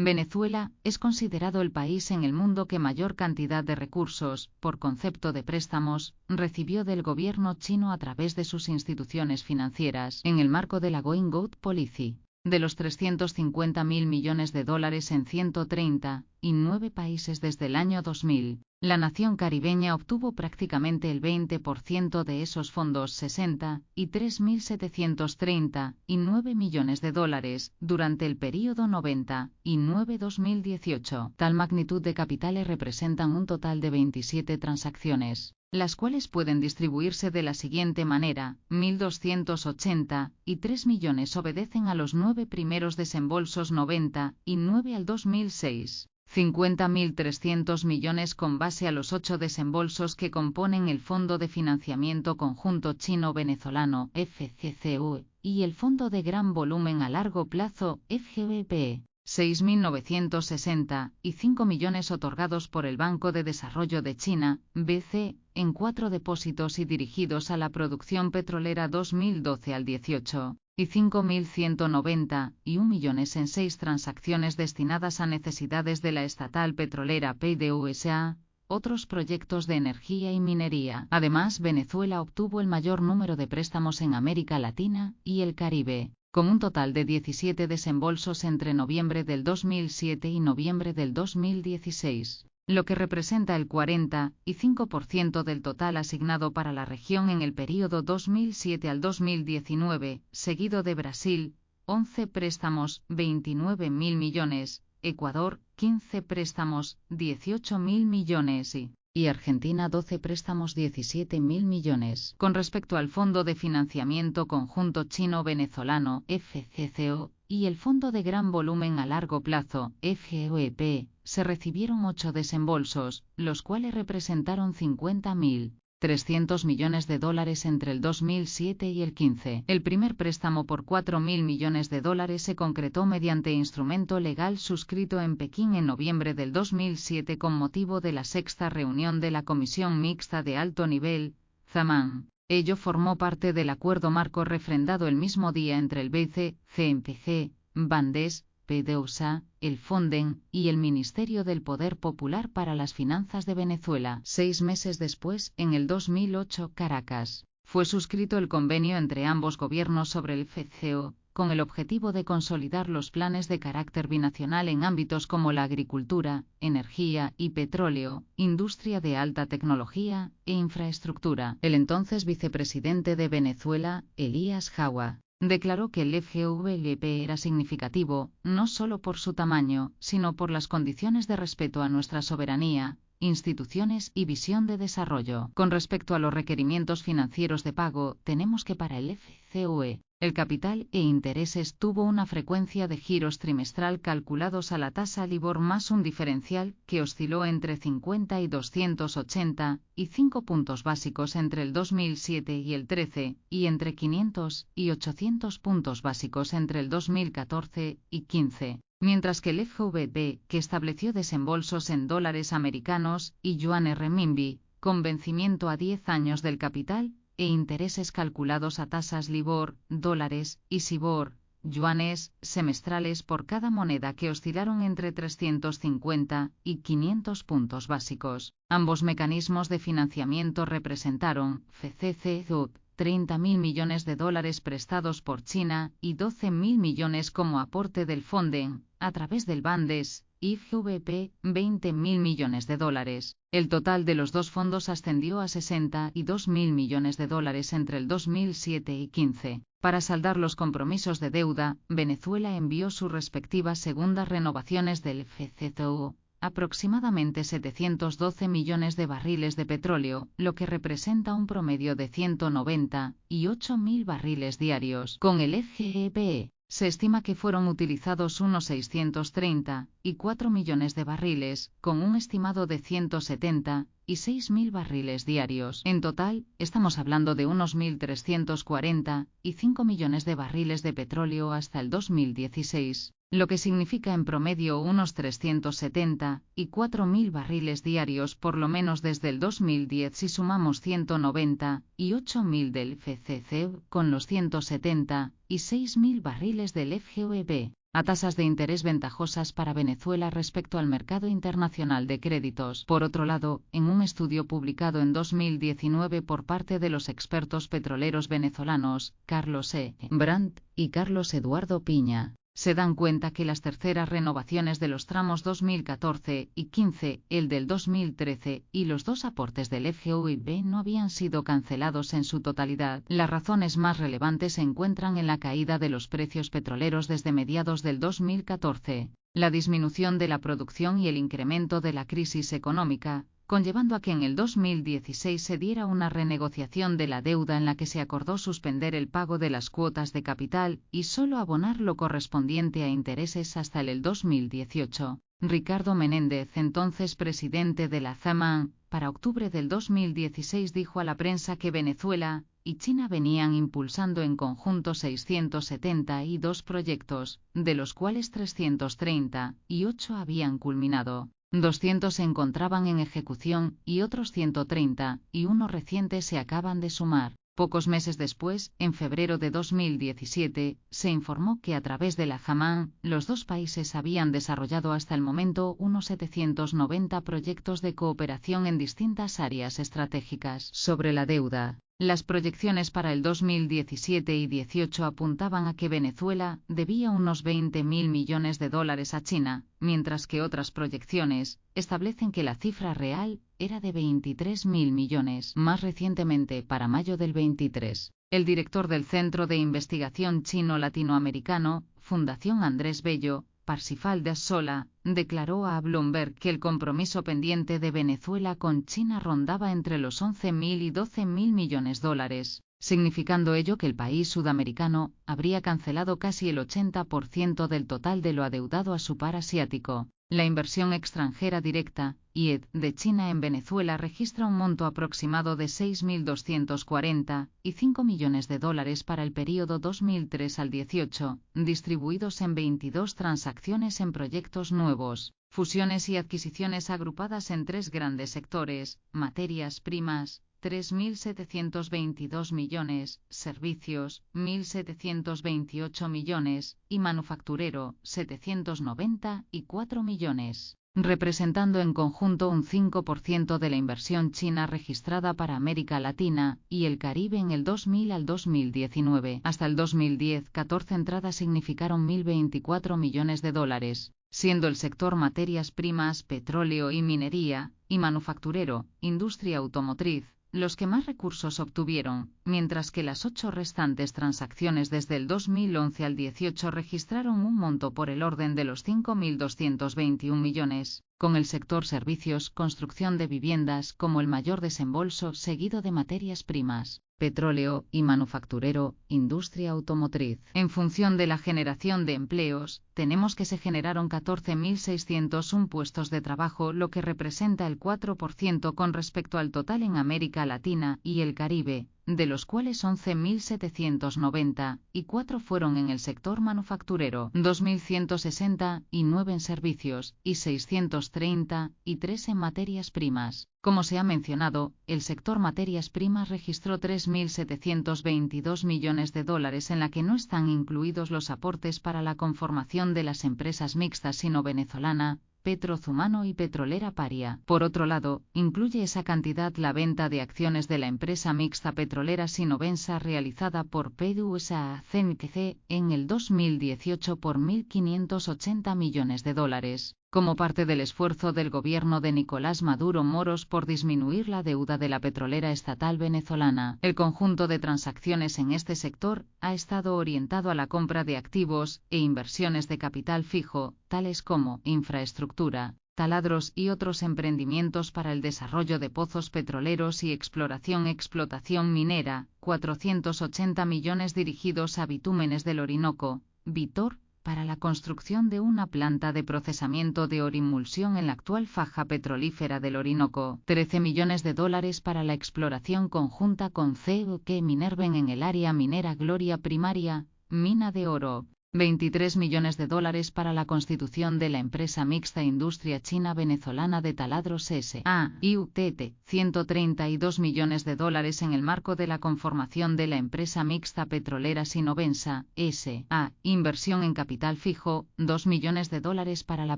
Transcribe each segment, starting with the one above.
Venezuela es considerado el país en el mundo que mayor cantidad de recursos, por concepto de préstamos, recibió del gobierno chino a través de sus instituciones financieras, en el marco de la Going Good Policy. De los 350.000 millones de dólares en 139 países desde el año 2000, la nación caribeña obtuvo prácticamente el 20% de esos fondos, 63.739 millones de dólares, durante el período 99-2018. Tal magnitud de capitales representan un total de 27 transacciones, las cuales pueden distribuirse de la siguiente manera: 1.283 millones obedecen a los 9 primeros desembolsos 99 al 2006. 50.300 millones con base a los 8 desembolsos que componen el Fondo de Financiamiento Conjunto Chino-Venezolano (FCCU) y el Fondo de Gran Volumen a Largo Plazo (FGVP). 6.965 millones otorgados por el Banco de Desarrollo de China, BC, en 4 depósitos y dirigidos a la producción petrolera 2012 al 18. Y 5.191 millones en 6 transacciones destinadas a necesidades de la estatal petrolera PDVSA, otros proyectos de energía y minería. Además, Venezuela obtuvo el mayor número de préstamos en América Latina y el Caribe, con un total de 17 desembolsos entre noviembre del 2007 y noviembre del 2016. Lo que representa el 45% del total asignado para la región en el período 2007 al 2019, seguido de Brasil, 11 préstamos, 29.000 millones, Ecuador, 15 préstamos, 18.000 millones y Argentina 12 préstamos, 17.000 millones. Con respecto al Fondo de Financiamiento Conjunto Chino-Venezolano, FCCO, y el Fondo de Gran Volumen a Largo Plazo, FGVP, se recibieron 8 desembolsos, los cuales representaron 50.300 millones de dólares entre el 2007 y el 15. El primer préstamo por 4.000 millones de dólares se concretó mediante instrumento legal suscrito en Pekín en noviembre del 2007 con motivo de la 6ª reunión de la Comisión Mixta de Alto Nivel, Zamán. Ello formó parte del acuerdo marco refrendado el mismo día entre el BC, CNPG, Bandes, PDVSA, el Fonden y el Ministerio del Poder Popular para las Finanzas de Venezuela. 6 meses después, en el 2008, Caracas, fue suscrito el convenio entre ambos gobiernos sobre el FCCO, con el objetivo de consolidar los planes de carácter binacional en ámbitos como la agricultura, energía y petróleo, industria de alta tecnología e infraestructura. El entonces vicepresidente de Venezuela, Elías Jawa, declaró que el FGVP era significativo, no solo por su tamaño, sino por las condiciones de respeto a nuestra soberanía, instituciones y visión de desarrollo. Con respecto a los requerimientos financieros de pago, tenemos que para el FCVE, el capital e intereses tuvo una frecuencia de giros trimestral calculados a la tasa LIBOR más un diferencial que osciló entre 50 y 285 puntos básicos entre el 2007 y el 13, y entre 500 y 800 puntos básicos entre el 2014 y 15. Mientras que el FGVP, que estableció desembolsos en dólares americanos y yuanes renminbi, con vencimiento a 10 años del capital, e intereses calculados a tasas LIBOR, dólares, y SIBOR, yuanes, semestrales por cada moneda que oscilaron entre 350 y 500 puntos básicos. Ambos mecanismos de financiamiento representaron, FCCO, 30.000 millones de dólares prestados por China y 12.000 millones como aporte del Fonden, a través del Bandes, y FGVP, 20.000 millones de dólares. El total de los dos fondos ascendió a 62.000 millones de dólares entre el 2007 y 15. Para saldar los compromisos de deuda, Venezuela envió sus respectivas segundas renovaciones del FCCO, aproximadamente 712 millones de barriles de petróleo, lo que representa un promedio de 198.000 barriles diarios. Con el FGVP, se estima que fueron utilizados unos 634 millones de barriles, con un estimado de 176.000 barriles diarios. En total, estamos hablando de unos 1.345 millones de barriles de petróleo hasta el 2016, lo que significa en promedio unos 374.000 barriles diarios por lo menos desde el 2010 si sumamos 198.000 del FCC con los 176.000 barriles del FGVP. a tasas de interés ventajosas para Venezuela respecto al mercado internacional de créditos. Por otro lado, en un estudio publicado en 2019 por parte de los expertos petroleros venezolanos, Carlos E. Brandt y Carlos Eduardo Piña, se dan cuenta que las terceras renovaciones de los tramos 2014 y 15, el del 2013 y los dos aportes del FGUIB no habían sido cancelados en su totalidad. Las razones más relevantes se encuentran en la caída de los precios petroleros desde mediados del 2014, la disminución de la producción y el incremento de la crisis económica, conllevando a que en el 2016 se diera una renegociación de la deuda en la que se acordó suspender el pago de las cuotas de capital y solo abonar lo correspondiente a intereses hasta el 2018. Ricardo Menéndez, entonces presidente de la ZAMAN, para octubre del 2016 dijo a la prensa que Venezuela y China venían impulsando en conjunto 672 proyectos, de los cuales 338 habían culminado. 200 se encontraban en ejecución y otros 130 y uno reciente se acaban de sumar. Pocos meses después, en febrero de 2017, se informó que a través de la ZAMAN, los dos países habían desarrollado hasta el momento unos 790 proyectos de cooperación en distintas áreas estratégicas. Sobre la deuda, las proyecciones para el 2017 y 18 apuntaban a que Venezuela debía unos 20.000 millones de dólares a China, mientras que otras proyecciones establecen que la cifra real era de 23.000 millones. Más recientemente, para mayo del 23, el director del Centro de Investigación Chino-Latinoamericano, Fundación Andrés Bello, Parsifal de Sola, declaró a Bloomberg que el compromiso pendiente de Venezuela con China rondaba entre los 11.000 y 12.000 millones de dólares, significando ello que el país sudamericano habría cancelado casi el 80% del total de lo adeudado a su par asiático. La inversión extranjera directa, IED, de China en Venezuela registra un monto aproximado de 6.245 millones de dólares para el período 2003 al 18, distribuidos en 22 transacciones en proyectos nuevos, fusiones y adquisiciones agrupadas en tres grandes sectores: materias primas, 3.722 millones, servicios, 1.728 millones, y manufacturero, 794 millones, representando en conjunto un 5% de la inversión china registrada para América Latina y el Caribe en el 2000 al 2019. Hasta el 2010, 14 entradas significaron 1.024 millones de dólares, siendo el sector materias primas, petróleo y minería, y manufacturero, industria automotriz, los que más recursos obtuvieron, mientras que las 8 restantes transacciones desde el 2011 al 18 registraron un monto por el orden de los 5.221 millones, con el sector servicios, construcción de viviendas como el mayor desembolso, seguido de materias primas, petróleo y manufacturero, industria automotriz. En función de la generación de empleos, tenemos que se generaron 14.601 puestos de trabajo, lo que representa el 4% con respecto al total en América Latina y el Caribe, de los cuales 11.790 y 4 fueron en el sector manufacturero, 2.169 en servicios y 633 en materias primas. Como se ha mencionado, el sector materias primas registró 3.722 millones de dólares, en la que no están incluidos los aportes para la conformación de las empresas mixtas sino-venezolana, Petrozumano y Petrolera Paria. Por otro lado, incluye esa cantidad la venta de acciones de la empresa mixta petrolera Sinovensa realizada por PDVSA CNC en el 2018 por 1.580 millones de dólares, como parte del esfuerzo del gobierno de Nicolás Maduro Moros por disminuir la deuda de la petrolera estatal venezolana. El conjunto de transacciones en este sector ha estado orientado a la compra de activos e inversiones de capital fijo, tales como infraestructura, taladros y otros emprendimientos para el desarrollo de pozos petroleros y explotación minera, 480 millones dirigidos a bitúmenes del Orinoco, Vitor, para la construcción de una planta de procesamiento de orimulsión en la actual faja petrolífera del Orinoco, 13 millones de dólares para la exploración conjunta con COK Minerven en el área minera Gloria Primaria, mina de oro, 23 millones de dólares para la constitución de la empresa mixta Industria China Venezolana de Taladros S.A. IUTT, 132 millones de dólares en el marco de la conformación de la empresa mixta petrolera Sinovensa S.A. Inversión en capital fijo, 2 millones de dólares para la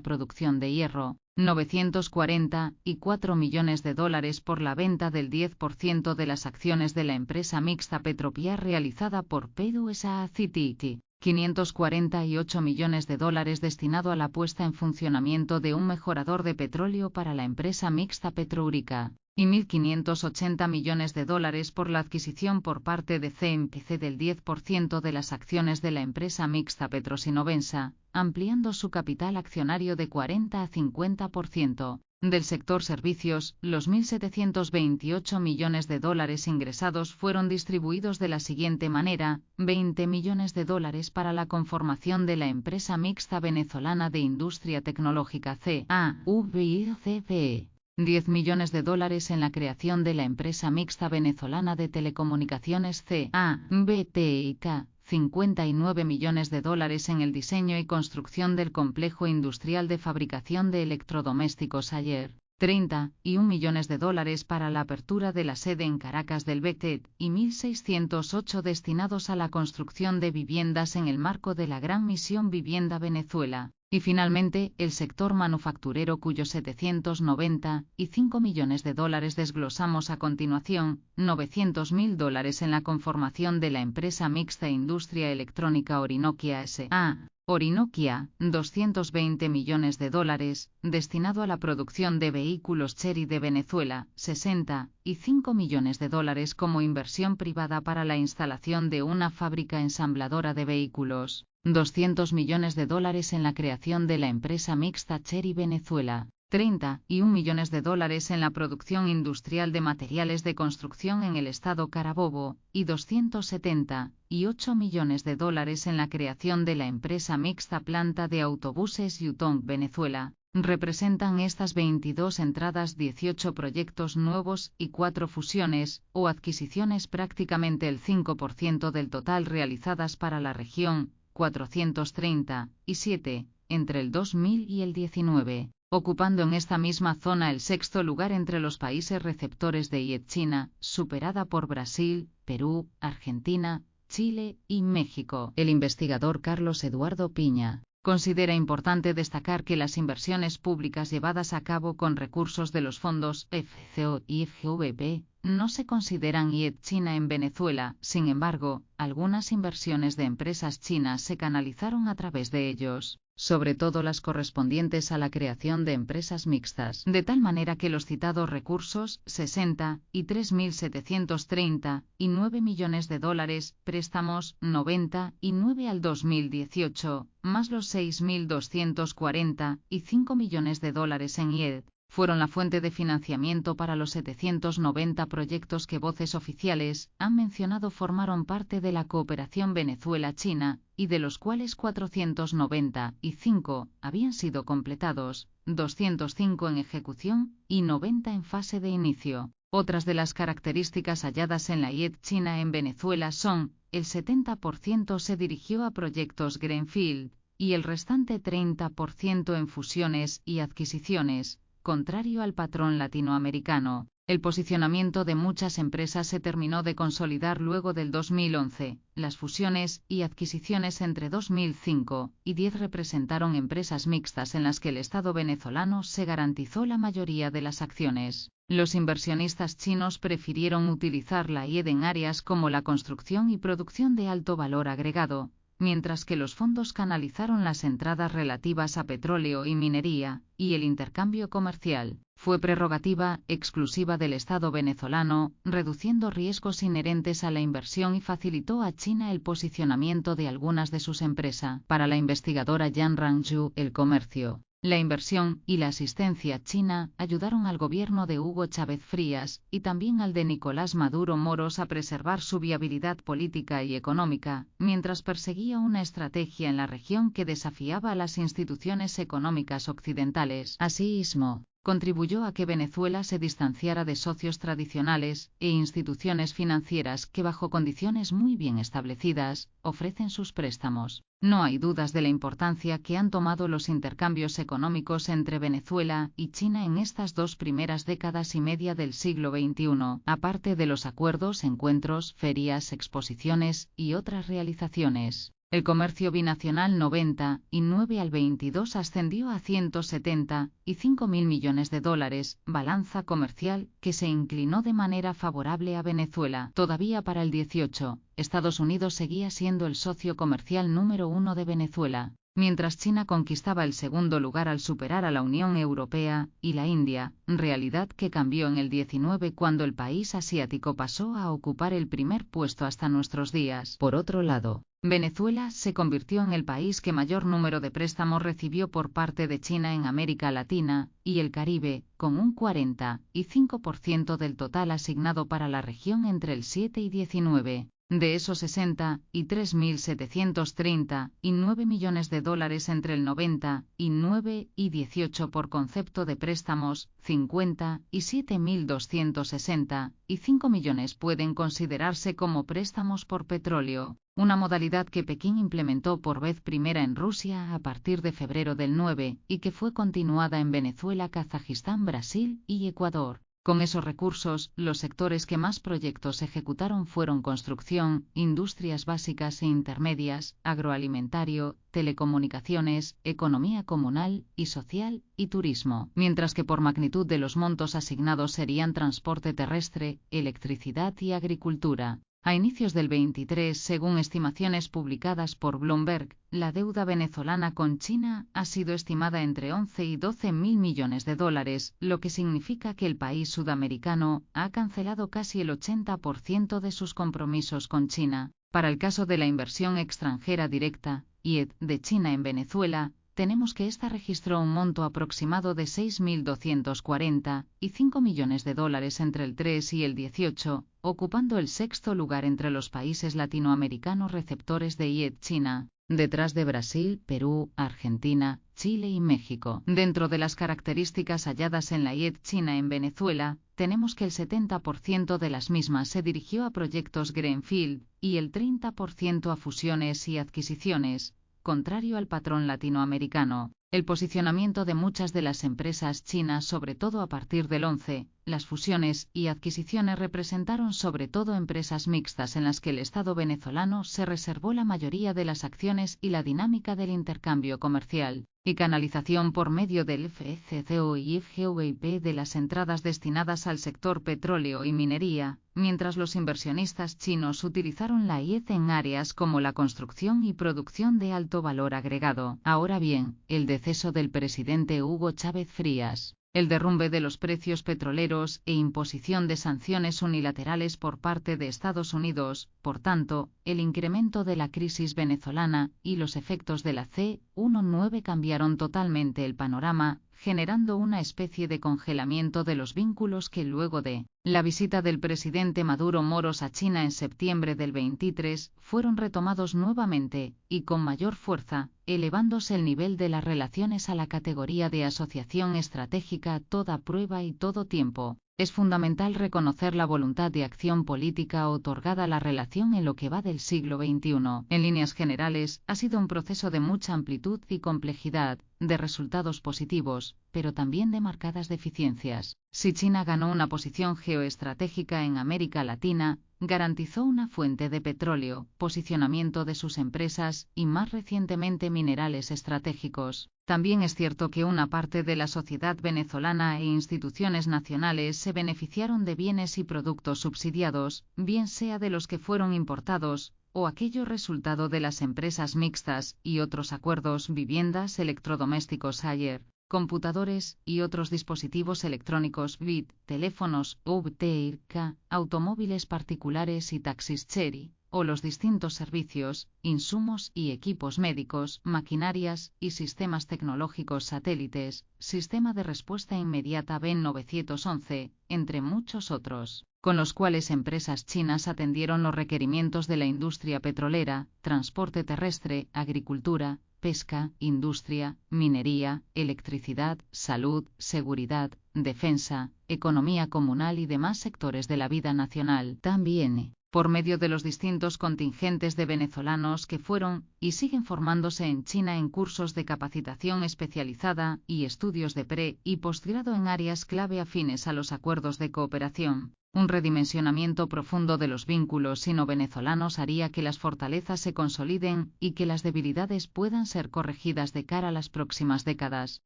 producción de hierro, 944 millones de dólares por la venta del 10% de las acciones de la empresa mixta Petropia realizada por PwC City. 548 millones de dólares destinado a la puesta en funcionamiento de un mejorador de petróleo para la empresa mixta Petroúrica, y 1.580 millones de dólares por la adquisición por parte de CMPC del 10% de las acciones de la empresa mixta Petrosinovensa, ampliando su capital accionario de 40 a 50%. Del sector servicios, los 1.728 millones de dólares ingresados fueron distribuidos de la siguiente manera: 20 millones de dólares para la conformación de la empresa mixta venezolana de industria tecnológica CAVICPE, 10 millones de dólares en la creación de la empresa mixta venezolana de telecomunicaciones CAVTIK, 59 millones de dólares en el diseño y construcción del complejo industrial de fabricación de electrodomésticos Ayer, 31 millones de dólares para la apertura de la sede en Caracas del BECTED, y 1.608 destinados a la construcción de viviendas en el marco de la Gran Misión Vivienda Venezuela. Y finalmente, el sector manufacturero, cuyos 795 millones de dólares desglosamos a continuación: 900.000 dólares en la conformación de la empresa mixta Industria Electrónica Orinoquia S.A. Orinoquia, 220 millones de dólares, destinado a la producción de vehículos Chery de Venezuela, 65 millones de dólares como inversión privada para la instalación de una fábrica ensambladora de vehículos, 200 millones de dólares en la creación de la empresa mixta Chery Venezuela, 31 millones de dólares en la producción industrial de materiales de construcción en el estado Carabobo, y 278 millones de dólares en la creación de la empresa mixta planta de autobuses Yutong Venezuela. Representan estas 22 entradas 18 proyectos nuevos y 4 fusiones o adquisiciones, prácticamente el 5% del total realizadas para la región, 437, entre el 2000 y el 19, ocupando en esta misma zona el sexto lugar entre los países receptores de IED China, superada por Brasil, Perú, Argentina, Chile y México. El investigador Carlos Eduardo Piña considera importante destacar que las inversiones públicas llevadas a cabo con recursos de los fondos FCO y FGVP no se consideran IED China en Venezuela. Sin embargo, algunas inversiones de empresas chinas se canalizaron a través de ellos, sobre todo las correspondientes a la creación de empresas mixtas, de tal manera que los citados recursos, 63.739 millones de dólares, préstamos, 99 al 2018, más los 6.245 millones de dólares en IED, fueron la fuente de financiamiento para los 790 proyectos que voces oficiales han mencionado formaron parte de la cooperación Venezuela-China, y de los cuales 495 habían sido completados, 205 en ejecución y 90 en fase de inicio. Otras de las características halladas en la IED China en Venezuela son: el 70% se dirigió a proyectos Greenfield, y el restante 30% en fusiones y adquisiciones, contrario al patrón latinoamericano. El posicionamiento de muchas empresas se terminó de consolidar luego del 2011. Las fusiones y adquisiciones entre 2005 y 2010 representaron empresas mixtas en las que el Estado venezolano se garantizó la mayoría de las acciones. Los inversionistas chinos prefirieron utilizar la IED en áreas como la construcción y producción de alto valor agregado, mientras que los fondos canalizaron las entradas relativas a petróleo y minería, y el intercambio comercial fue prerrogativa exclusiva del Estado venezolano, reduciendo riesgos inherentes a la inversión y facilitó a China el posicionamiento de algunas de sus empresas. Para la investigadora Yan Rangju, el comercio, la inversión y la asistencia china ayudaron al gobierno de Hugo Chávez Frías y también al de Nicolás Maduro Moros a preservar su viabilidad política y económica, mientras perseguía una estrategia en la región que desafiaba a las instituciones económicas occidentales. Asimismo, contribuyó a que Venezuela se distanciara de socios tradicionales e instituciones financieras que, bajo condiciones muy bien establecidas, ofrecen sus préstamos. No hay dudas de la importancia que han tomado los intercambios económicos entre Venezuela y China en estas 2 primeras décadas y media del siglo XXI, aparte de los acuerdos, encuentros, ferias, exposiciones y otras realizaciones. El comercio binacional 99 al 22 ascendió a 175.000 millones de dólares, balanza comercial que se inclinó de manera favorable a Venezuela. Todavía para el 18, Estados Unidos seguía siendo el socio comercial número 1 de Venezuela, mientras China conquistaba el segundo lugar al superar a la Unión Europea y la India, realidad que cambió en el 19 cuando el país asiático pasó a ocupar el primer puesto hasta nuestros días. Por otro lado, Venezuela se convirtió en el país que mayor número de préstamos recibió por parte de China en América Latina y el Caribe, con un 45% del total asignado para la región entre el 7 y 19. De esos 63.739 millones de dólares entre el 99 y 18 por concepto de préstamos, 57.265 millones pueden considerarse como préstamos por petróleo, una modalidad que Pekín implementó por vez primera en Rusia a partir de febrero del 9 y que fue continuada en Venezuela, Kazajistán, Brasil y Ecuador. Con esos recursos, los sectores que más proyectos ejecutaron fueron construcción, industrias básicas e intermedias, agroalimentario, telecomunicaciones, economía comunal y social y turismo, mientras que por magnitud de los montos asignados serían transporte terrestre, electricidad y agricultura. A inicios del 23, según estimaciones publicadas por Bloomberg, la deuda venezolana con China ha sido estimada entre 11 y 12.000 millones de dólares, lo que significa que el país sudamericano ha cancelado casi el 80% de sus compromisos con China. Para el caso de la inversión extranjera directa, IED, de China en Venezuela, tenemos que esta registró un monto aproximado de 6.245 millones de dólares entre el 3 y el 18, ocupando el 6º lugar entre los países latinoamericanos receptores de IED China, detrás de Brasil, Perú, Argentina, Chile y México. Dentro de las características halladas en la IED China en Venezuela, tenemos que el 70% de las mismas se dirigió a proyectos greenfield y el 30% a fusiones y adquisiciones, contrario al patrón latinoamericano. El posicionamiento de muchas de las empresas chinas, sobre todo a partir del 11, las fusiones y adquisiciones representaron sobre todo empresas mixtas en las que el Estado venezolano se reservó la mayoría de las acciones y la dinámica del intercambio comercial y canalización por medio del FCCO y FGVIP de las entradas destinadas al sector petróleo y minería, mientras los inversionistas chinos utilizaron la IED en áreas como la construcción y producción de alto valor agregado. Ahora bien, el deceso del presidente Hugo Chávez Frías, el derrumbe de los precios petroleros e imposición de sanciones unilaterales por parte de Estados Unidos, por tanto, el incremento de la crisis venezolana y los efectos de la C-19 cambiaron totalmente el panorama, generando una especie de congelamiento de los vínculos que luego de la visita del presidente Maduro Moros a China en septiembre del 23 fueron retomados nuevamente y con mayor fuerza, elevándose el nivel de las relaciones a la categoría de asociación estratégica a toda prueba y todo tiempo. Es fundamental reconocer la voluntad de acción política otorgada a la relación en lo que va del siglo XXI. En líneas generales, ha sido un proceso de mucha amplitud y complejidad, de resultados positivos, pero también de marcadas deficiencias. Si China ganó una posición geoestratégica en América Latina, garantizó una fuente de petróleo, posicionamiento de sus empresas y más recientemente minerales estratégicos. También es cierto que una parte de la sociedad venezolana e instituciones nacionales se beneficiaron de bienes y productos subsidiados, bien sea de los que fueron importados, o aquello resultado de las empresas mixtas y otros acuerdos, viviendas, electrodomésticos Haier, computadores y otros dispositivos electrónicos BIT, teléfonos UBTEIRK, automóviles particulares y taxis Chery, o los distintos servicios, insumos y equipos médicos, maquinarias y sistemas tecnológicos satélites, sistema de respuesta inmediata BEN 911, entre muchos otros, con los cuales empresas chinas atendieron los requerimientos de la industria petrolera, transporte terrestre, agricultura, pesca, industria, minería, electricidad, salud, seguridad, defensa, economía comunal y demás sectores de la vida nacional. También, por medio de los distintos contingentes de venezolanos que fueron y siguen formándose en China en cursos de capacitación especializada y estudios de pre- y postgrado en áreas clave afines a los acuerdos de cooperación. Un redimensionamiento profundo de los vínculos sino-venezolanos haría que las fortalezas se consoliden y que las debilidades puedan ser corregidas de cara a las próximas décadas.